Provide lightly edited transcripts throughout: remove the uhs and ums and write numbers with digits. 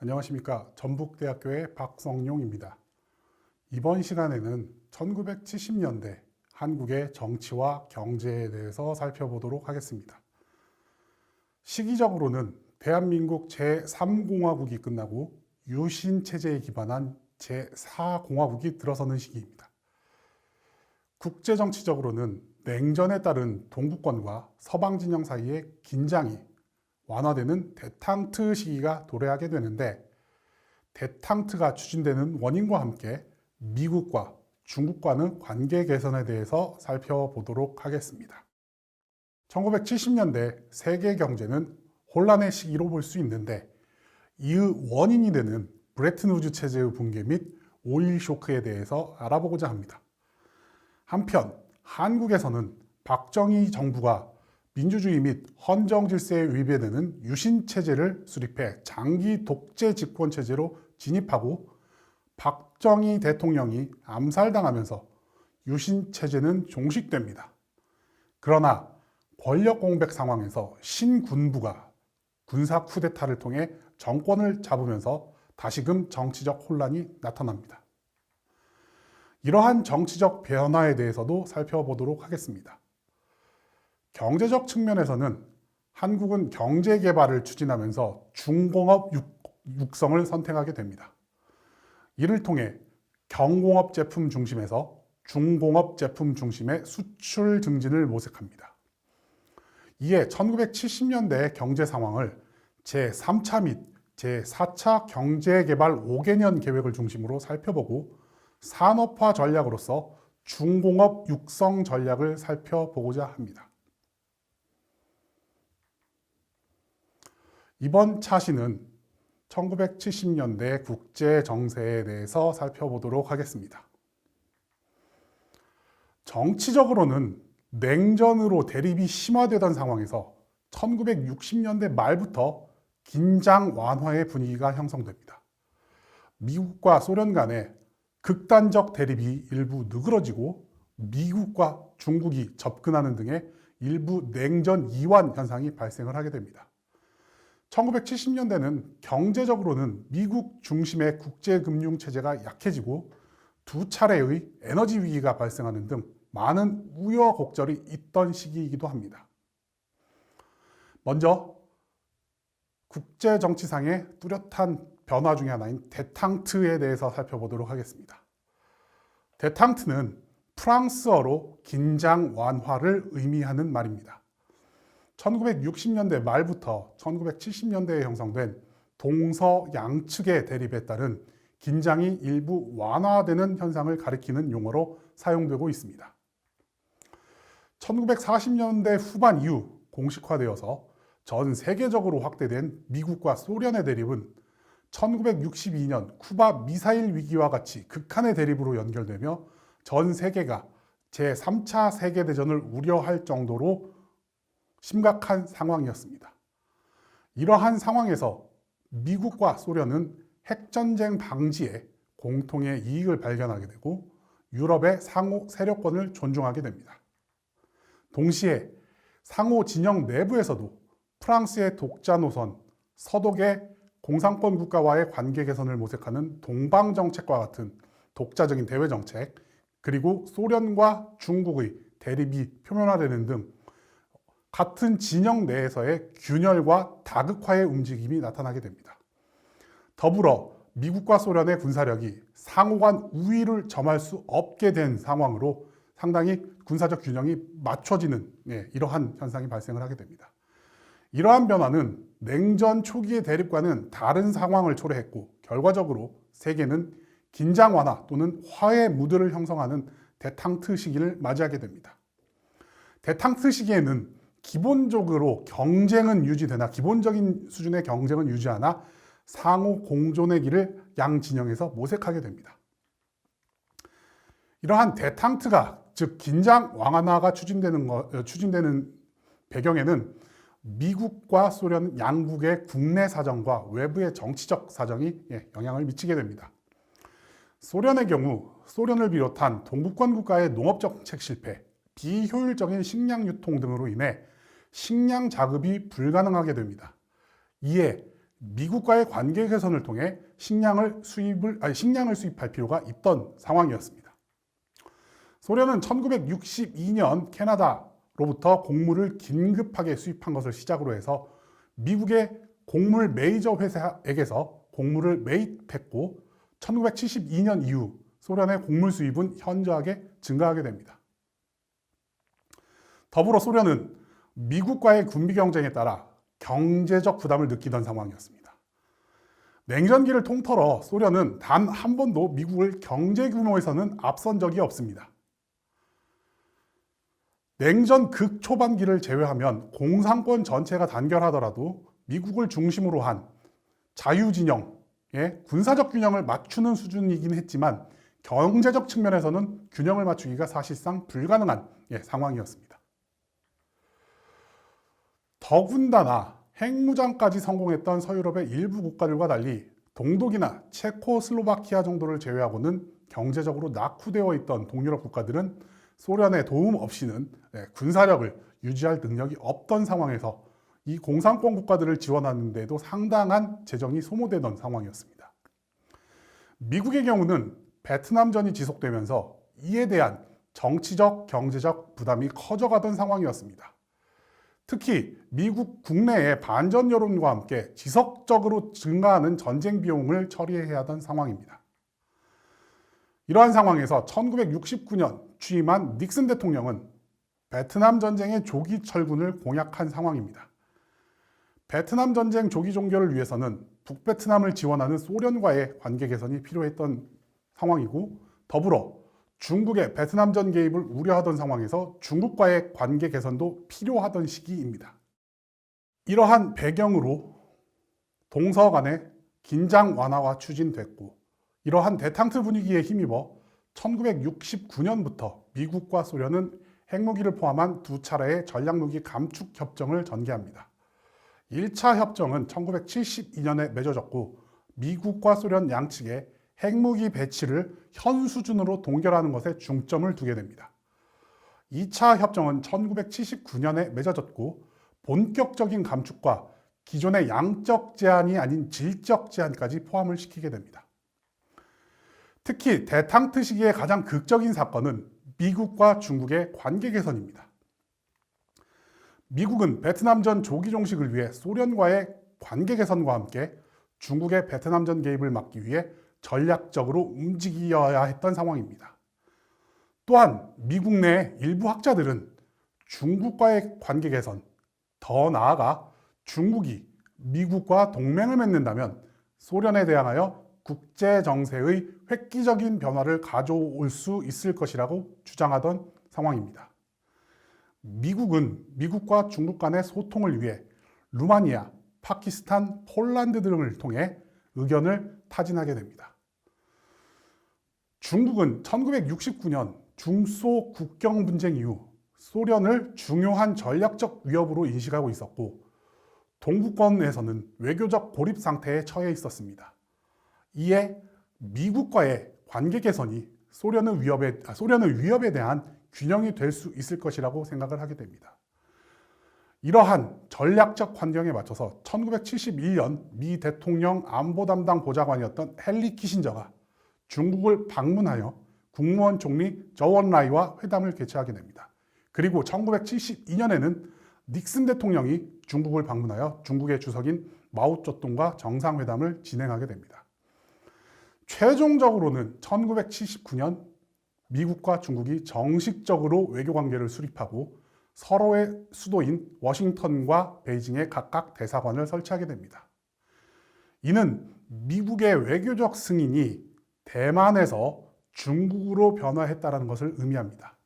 안녕하십니까. 전북대학교의 박성용입니다. 이번 시간에는 1970년대 한국의 정치와 경제에 대해서 살펴보도록 하겠습니다. 시기적으로는 대한민국 제3공화국이 끝나고 유신체제에 기반한 제4공화국이 들어서는 시기입니다. 국제정치적으로는 냉전에 따른 동구권과 서방 진영 사이의 긴장이 완화되는 데탕트 시기가 도래하게 되는데, 데탕트가 추진되는 원인과 함께 미국과 중국과의 관계 개선에 대해서 살펴보도록 하겠습니다. 1970년대 세계 경제는 혼란의 시기로 볼 수 있는데, 이의 원인이 되는 브레튼 우즈 체제의 붕괴 및 오일 쇼크에 대해서 알아보고자 합니다. 한편 한국에서는 박정희 정부가 민주주의 및 헌정 질서에 위배되는 유신 체제를 수립해 장기 독재 집권 체제로 진입하고, 박정희 대통령이 암살당하면서 유신 체제는 종식됩니다. 그러나 권력 공백 상황에서 신군부가 군사 쿠데타를 통해 정권을 잡으면서 다시금 정치적 혼란이 나타납니다. 이러한 정치적 변화에 대해서도 살펴보도록 하겠습니다. 경제적 측면에서는 한국은 경제 개발을 추진하면서 중공업 육성을 선택하게 됩니다. 이를 통해 경공업 제품 중심에서 중공업 제품 중심의 수출 증진을 모색합니다. 이에 1970년대 경제 상황을 제3차 및 제4차 경제개발 5개년 계획을 중심으로 살펴보고, 산업화 전략으로서 중공업 육성 전략을 살펴보고자 합니다. 이번 차시는 1970년대 국제 정세에 대해서 살펴보도록 하겠습니다. 정치적으로는 냉전으로 대립이 심화되던 상황에서 1960년대 말부터 긴장 완화의 분위기가 형성됩니다. 미국과 소련 간의 극단적 대립이 일부 누그러지고, 미국과 중국이 접근하는 등의 일부 냉전 이완 현상이 발생을 하게 됩니다. 1970년대는 경제적으로는 미국 중심의 국제금융체제가 약해지고, 두 차례의 에너지 위기가 발생하는 등 많은 우여곡절이 있던 시기이기도 합니다. 먼저 국제정치상의 뚜렷한 변화 중에 하나인 데탕트에 대해서 살펴보도록 하겠습니다. 데탕트는 프랑스어로 긴장 완화를 의미하는 말입니다. 1960년대 말부터 1970년대에 형성된 동서 양측의 대립에 따른 긴장이 일부 완화되는 현상을 가리키는 용어로 사용되고 있습니다. 1940년대 후반 이후 공식화되어서 전 세계적으로 확대된 미국과 소련의 대립은 1962년 쿠바 미사일 위기와 같이 극한의 대립으로 연결되며 전 세계가 제3차 세계대전을 우려할 정도로 심각한 상황이었습니다. 이러한 상황에서 미국과 소련은 핵전쟁 방지에 공통의 이익을 발견하게 되고, 유럽의 상호 세력권을 존중하게 됩니다. 동시에 상호 진영 내부에서도 프랑스의 독자 노선, 서독의 공산권 국가와의 관계 개선을 모색하는 동방정책과 같은 독자적인 대외 정책, 그리고 소련과 중국의 대립이 표면화되는 등 같은 진영 내에서의 균열과 다극화의 움직임이 나타나게 됩니다. 더불어 미국과 소련의 군사력이 상호 간 우위를 점할 수 없게 된 상황으로 상당히 군사적 균형이 맞춰지는 이러한 현상이 발생을 하게 됩니다. 이러한 변화는 냉전 초기의 대립과는 다른 상황을 초래했고, 결과적으로 세계는 긴장 완화 또는 화해 무드를 형성하는 데탕트 시기를 맞이하게 됩니다. 데탕트 시기에는 기본적으로 경쟁은 유지되나, 기본적인 수준의 경쟁은 유지하나 상호 공존의 길을 양 진영에서 모색하게 됩니다. 이러한 데탕트가, 즉 긴장 완화가 추진되는 배경에는 미국과 소련 양국의 국내 사정과 외부의 정치적 사정이 영향을 미치게 됩니다. 소련의 경우 소련을 비롯한 동구권 국가의 농업정책 실패, 비효율적인 식량 유통 등으로 인해 식량 자급이 불가능하게 됩니다. 이에 미국과의 관계 개선을 통해 식량을 수입할 필요가 있던 상황이었습니다. 소련은 1962년 캐나다로부터 곡물을 긴급하게 수입한 것을 시작으로 해서 미국의 곡물 메이저 회사에게서 곡물을 매입했고 1972년 이후 소련의 곡물 수입은 현저하게 증가하게 됩니다. 더불어 소련은 미국과의 군비 경쟁에 따라 경제적 부담을 느끼던 상황이었습니다. 냉전기를 통틀어 소련은 단 한 번도 미국을 경제 규모에서는 앞선 적이 없습니다. 냉전 극초반기를 제외하면 공산권 전체가 단결하더라도 미국을 중심으로 한 자유진영의 군사적 균형을 맞추는 수준이긴 했지만 경제적 측면에서는 균형을 맞추기가 사실상 불가능한 상황이었습니다. 더군다나 핵무장까지 성공했던 서유럽의 일부 국가들과 달리 동독이나 체코슬로바키아 정도를 제외하고는 경제적으로 낙후되어 있던 동유럽 국가들은 소련의 도움 없이는 군사력을 유지할 능력이 없던 상황에서 이 공산권 국가들을 지원하는 데도 상당한 재정이 소모되던 상황이었습니다. 미국의 경우는 베트남전이 지속되면서 이에 대한 정치적, 경제적 부담이 커져가던 상황이었습니다. 특히 미국 국내의 반전 여론과 함께 지속적으로 증가하는 전쟁 비용을 처리해야 하던 상황입니다. 이러한 상황에서 1969년 취임한 닉슨 대통령은 베트남 전쟁의 조기 철군을 공약한 상황입니다. 베트남 전쟁 조기 종결을 위해서는 북베트남을 지원하는 소련과의 관계 개선이 필요했던 상황이고, 더불어 중국의 베트남전 개입을 우려하던 상황에서 중국과의 관계 개선도 필요하던 시기입니다. 이러한 배경으로 동서 간의 긴장 완화가 추진됐고, 이러한 대탕트 분위기에 힘입어 1969년부터 미국과 소련은 핵무기를 포함한 두 차례의 전략무기 감축 협정을 전개합니다. 1차 협정은 1972년에 맺어졌고 미국과 소련 양측의 핵무기 배치를 현 수준으로 동결하는 것에 중점을 두게 됩니다. 2차 협정은 1979년에 맺어졌고 본격적인 감축과 기존의 양적 제한이 아닌 질적 제한까지 포함을 시키게 됩니다. 특히 대탕트 시기의 가장 극적인 사건은 미국과 중국의 관계 개선입니다. 미국은 베트남전 조기 종식을 위해 소련과의 관계 개선과 함께 중국의 베트남전 개입을 막기 위해 전략적으로 움직여야 했던 상황입니다. 또한 미국 내 일부 학자들은 중국과의 관계 개선, 더 나아가 중국이 미국과 동맹을 맺는다면 소련에 대항하여 국제 정세의 획기적인 변화를 가져올 수 있을 것이라고 주장하던 상황입니다. 미국은 미국과 중국 간의 소통을 위해 루마니아, 파키스탄, 폴란드 등을 통해 의견을 타진하게 됩니다. 중국은 1969년 중소 국경 분쟁 이후 소련을 중요한 전략적 위협으로 인식하고 있었고 동구권에서는 외교적 고립 상태에 처해 있었습니다. 이에 미국과의 관계 개선이 소련의 위협에 대한 균형이 될 수 있을 것이라고 생각을 하게 됩니다. 이러한 전략적 환경에 맞춰서 1971년 미 대통령 안보 담당 보좌관이었던 헨리 키신저가 중국을 방문하여 국무원 총리 저원라이와 회담을 개최하게 됩니다. 그리고 1972년에는 닉슨 대통령이 중국을 방문하여 중국의 주석인 마오쩌둥과 정상회담을 진행하게 됩니다. 최종적으로는 1979년 미국과 중국이 정식적으로 외교관계를 수립하고 서로의 수도인 워싱턴과 베이징에 각각 대사관을 설치하게 됩니다. 이는 미국의 외교적 승인이 대만에서 중국으로 변화했다는 것을 의미합니다.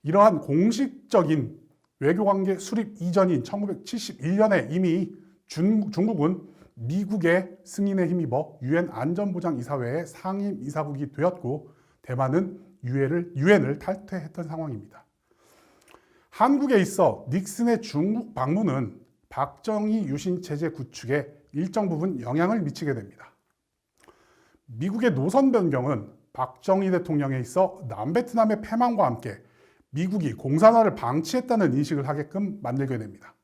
이러한 공식적인 외교관계 수립 이전인 1971년에 이미 중국은 미국의 승인에 힘입어 유엔 안전보장이사회의 상임 이사국이 되었고 대만은 유엔을 탈퇴했던 상황입니다. 한국에 있어 닉슨의 중국 방문은 박정희 유신 체제 구축에 일정 부분 영향을 미치게 됩니다. 미국의 노선 변경은 박정희 대통령에 있어 남베트남의 패망과 함께 미국이 공산화를 방치했다는 인식을 하게끔 만들게 됩니다.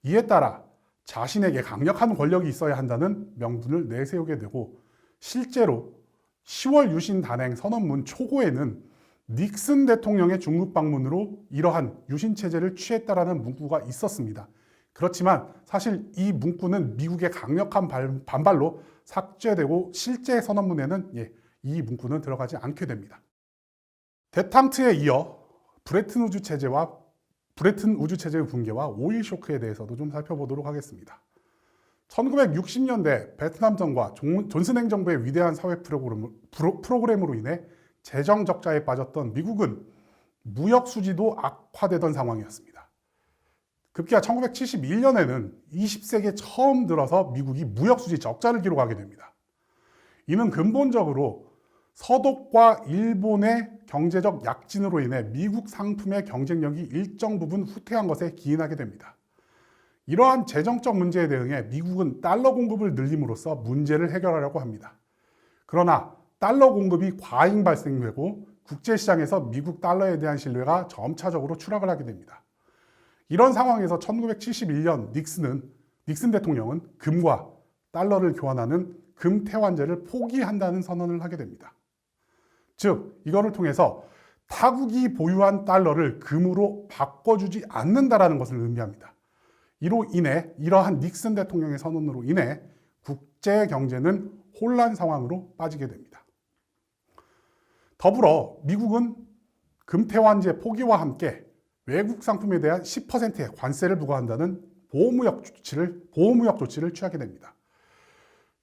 이에 따라 자신에게 강력한 권력이 있어야 한다는 명분을 내세우게 되고, 실제로 10월 유신 단행 선언문 초고에는 닉슨 대통령의 중국 방문으로 이러한 유신 체제를 취했다라는 문구가 있었습니다. 그렇지만 사실 이 문구는 미국의 강력한 반발로 삭제되고 실제 선언문에는 이 문구는 들어가지 않게 됩니다. 데탕트에 이어 브레튼 우주 체제의 붕괴와 오일 쇼크에 대해서도 좀 살펴보도록 하겠습니다. 1960년대 베트남전과 존슨 행정부의 위대한 사회 프로그램으로 인해 재정 적자에 빠졌던 미국은 무역 수지도 악화되던 상황이었습니다. 급기야 1971년에는 20세기에 처음 들어서 미국이 무역 수지 적자를 기록하게 됩니다. 이는 근본적으로 서독과 일본의 경제적 약진으로 인해 미국 상품의 경쟁력이 일정 부분 후퇴한 것에 기인하게 됩니다. 이러한 재정적 문제에 대응해 미국은 달러 공급을 늘림으로써 문제를 해결하려고 합니다. 그러나 달러 공급이 과잉 발생되고 국제시장에서 미국 달러에 대한 신뢰가 점차적으로 추락을 하게 됩니다. 이런 상황에서 1971년 닉슨 대통령은 금과 달러를 교환하는 금태환제를 포기한다는 선언을 하게 됩니다. 즉, 이거를 통해서 타국이 보유한 달러를 금으로 바꿔주지 않는다라는 것을 의미합니다. 이로 인해 이러한 닉슨 대통령의 선언으로 인해 국제 경제는 혼란 상황으로 빠지게 됩니다. 더불어 미국은 금태환제 포기와 함께 외국 상품에 대한 10%의 관세를 부과한다는 보호무역 조치를 취하게 됩니다.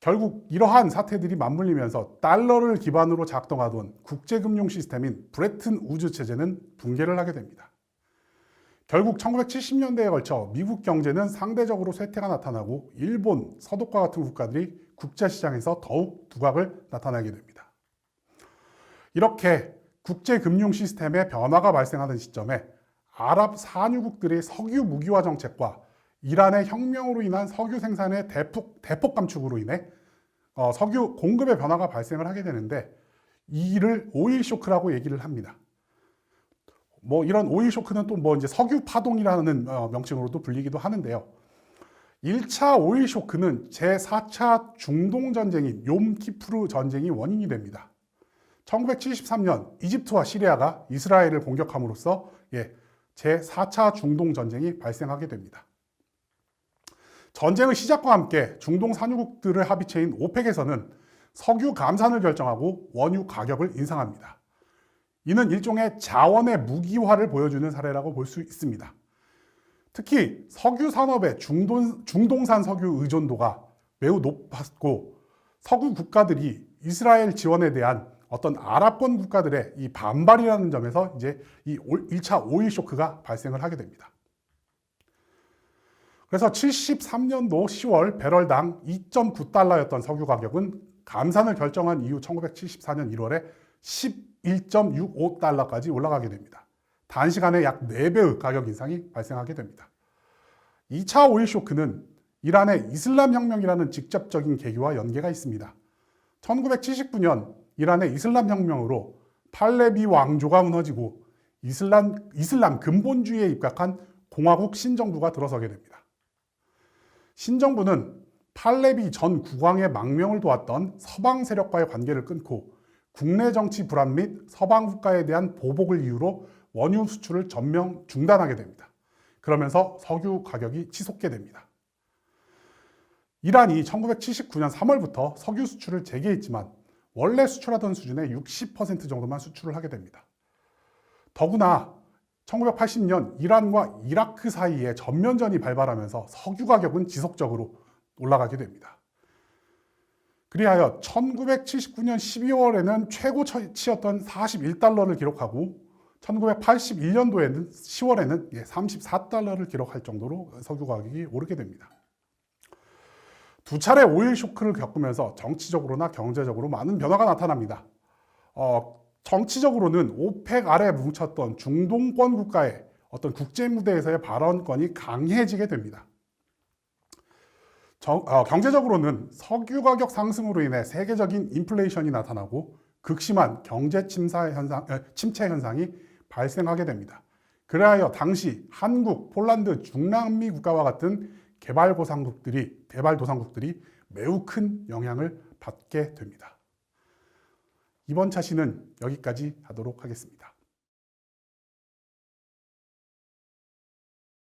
결국 이러한 사태들이 맞물리면서 달러를 기반으로 작동하던 국제금융 시스템인 브레튼 우즈 체제는 붕괴를 하게 됩니다. 결국 1970년대에 걸쳐 미국 경제는 상대적으로 쇠퇴가 나타나고 일본, 서독과 같은 국가들이 국제시장에서 더욱 두각을 나타내게 됩니다. 이렇게 국제금융 시스템의 변화가 발생하는 시점에 아랍 산유국들의 석유 무기화 정책과 이란의 혁명으로 인한 석유 생산의 대폭 감축으로 인해 석유 공급의 변화가 발생을 하게 되는데, 이를 오일 쇼크라고 얘기를 합니다. 이런 오일 쇼크는 또 이제 석유 파동이라는 명칭으로도 불리기도 하는데요. 1차 오일 쇼크는 제4차 중동 전쟁인 욤키푸르 전쟁이 원인이 됩니다. 1973년 이집트와 시리아가 이스라엘을 공격함으로써 제4차 중동 전쟁이 발생하게 됩니다. 전쟁의 시작과 함께 중동 산유국들의 합의체인 오펙에서는 석유 감산을 결정하고 원유 가격을 인상합니다. 이는 일종의 자원의 무기화를 보여주는 사례라고 볼 수 있습니다. 특히 석유 산업의 중동산 석유 의존도가 매우 높았고, 서구 국가들이 이스라엘 지원에 대한 어떤 아랍권 국가들의 이 반발이라는 점에서 이제 이 1차 오일 쇼크가 발생을 하게 됩니다. 그래서 73년도 10월 배럴당 2.9달러였던 석유 가격은 감산을 결정한 이후 1974년 1월에 11.65달러까지 올라가게 됩니다. 단시간에 약 4배의 가격 인상이 발생하게 됩니다. 2차 오일 쇼크는 이란의 이슬람 혁명이라는 직접적인 계기와 연계가 있습니다. 1979년 이란의 이슬람 혁명으로 팔레비 왕조가 무너지고 이슬람 근본주의에 입각한 공화국 신정부가 들어서게 됩니다. 신정부는 팔레비 전 국왕의 망명을 도왔던 서방 세력과의 관계를 끊고 국내 정치 불안 및 서방 국가에 대한 보복을 이유로 원유 수출을 전면 중단하게 됩니다. 그러면서 석유 가격이 치솟게 됩니다. 이란이 1979년 3월부터 석유 수출을 재개했지만 원래 수출하던 수준의 60% 정도만 수출을 하게 됩니다. 더구나 1980년 이란과 이라크 사이에 전면전이 발발하면서 석유 가격은 지속적으로 올라가게 됩니다. 그리하여 1979년 12월에는 최고치였던 41달러를 기록하고 1981년도에는 10월에는 34달러를 기록할 정도로 석유 가격이 오르게 됩니다. 두 차례 오일 쇼크를 겪으면서 정치적으로나 경제적으로 많은 변화가 나타납니다. 정치적으로는 오펙 아래 뭉쳤던 중동권 국가의 어떤 국제 무대에서의 발언권이 강해지게 됩니다. 경제적으로는 석유 가격 상승으로 인해 세계적인 인플레이션이 나타나고 극심한 경제 침체 현상이 발생하게 됩니다. 그리하여 당시 한국, 폴란드, 중남미 국가와 같은 개발도상국들이 매우 큰 영향을 받게 됩니다. 이번 차시는 여기까지 하도록 하겠습니다.